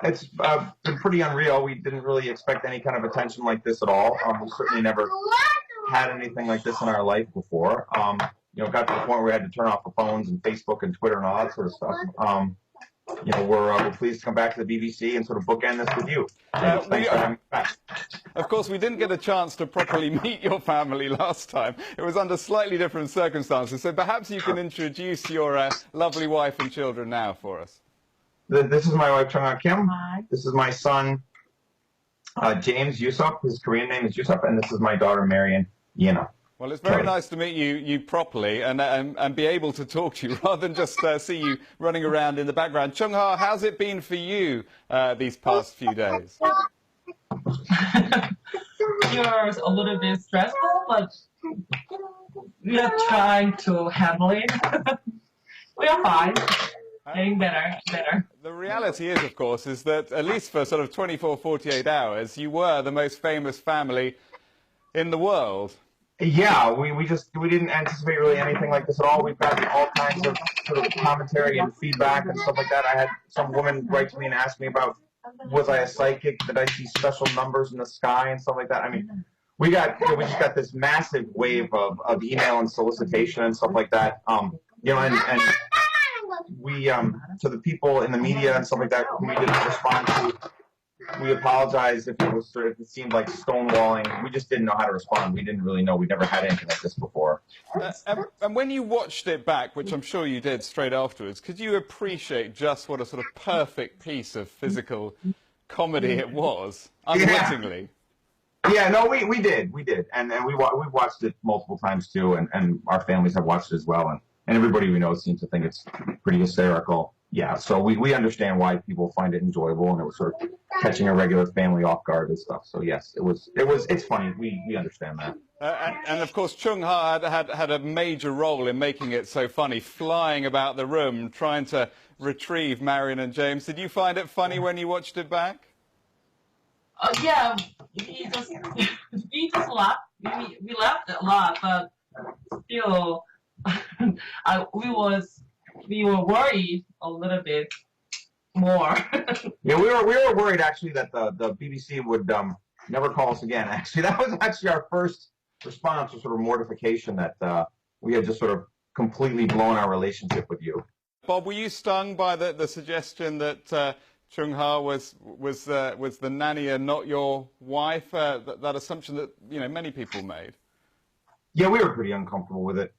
It's been pretty unreal. We didn't really expect any kind of attention like this at all. We certainly never had anything like this in our life before. Got to the point where we had to turn off the phones and Facebook and Twitter and all that sort of stuff. We're pleased to come back to the BBC and sort of bookend this with you. Thanks for having me back. Of course, we didn't get a chance to properly meet your family last time. It was under slightly different circumstances. So perhaps you can introduce your lovely wife and children now for us. This is my wife, Chung Kim. Hi. This is my son, James Yusuf. His Korean name is Yusuf. And this is my daughter, Marion Yena. Well, it's very nice to meet you properly and be able to talk to you rather than just see you running around in the background. Chung-ha, how's it been for you these past few days? You're a little bit stressful, but we are trying to handle it. We are fine. Getting better. The reality is, of course, is that at least for sort of 24, 48 hours, you were the most famous family in the world. Yeah, we didn't anticipate really anything like this at all. We've gotten all kinds of sort of commentary and feedback and stuff like that. I had some woman write to me and ask me about, was I a psychic? Did I see special numbers in the sky and stuff like that? I mean, we just got this massive wave of email and solicitation and stuff like that. And we to the people in the media and stuff like that who we didn't respond to, we apologize if it seemed like stonewalling. We just didn't know how to respond. We didn't really know. We never had anything like this before. And when you watched it back, which I'm sure you did straight afterwards, could you appreciate just what a sort of perfect piece of physical comedy it was, unwittingly? Yeah, no, we did. And we watched it multiple times too, and our families have watched it as well. And everybody we know seems to think it's pretty hysterical. Yeah, so we understand why people find it enjoyable, and it was sort of catching a regular family off guard and stuff. So yes, it's funny. We understand that. And of course, Chung-ha had a major role in making it so funny, flying about the room trying to retrieve Marion and James. Did you find it funny when you watched it back? Yeah, we just laughed. We laughed a lot, but still, we were worried a little bit more. Yeah, we were worried actually that the BBC would never call us again. Actually, that was actually our first response, was sort of mortification that we had just sort of completely blown our relationship with you. Bob, were you stung by the suggestion that Chung-ha was the nanny and not your wife? That assumption that many people made. Yeah, we were pretty uncomfortable with it.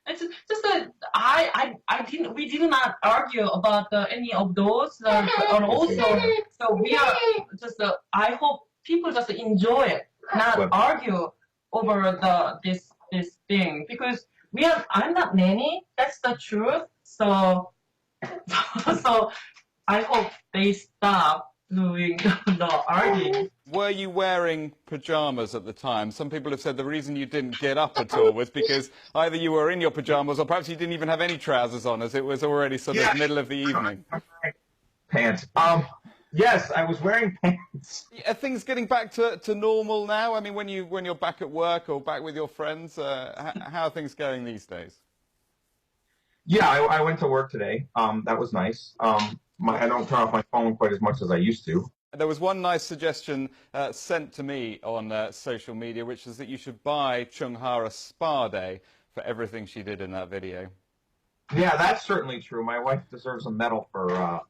It's just that we did not argue about any of those, and also so we are just. I hope people just enjoy it, not argue over this thing, because I'm not nanny. That's the truth. So I hope they stop doing the arguing. Were you wearing pajamas at the time? Some people have said the reason you didn't get up at all was because either you were in your pajamas or perhaps you didn't even have any trousers on, as it was already sort of middle of the evening. Pants. Yes, I was wearing pants. Are things getting back to normal now? I mean, when you're back at work or back with your friends, how are things going these days? Yeah, I went to work today. That was nice. I don't turn off my phone quite as much as I used to. There was one nice suggestion sent to me on social media, which is that you should buy Chung-ha a spa day for everything she did in that video. Yeah, that's certainly true. My wife deserves a medal for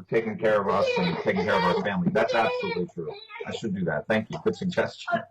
taking care of us and taking care of our family. That's absolutely true. I should do that. Thank you. Good suggestion.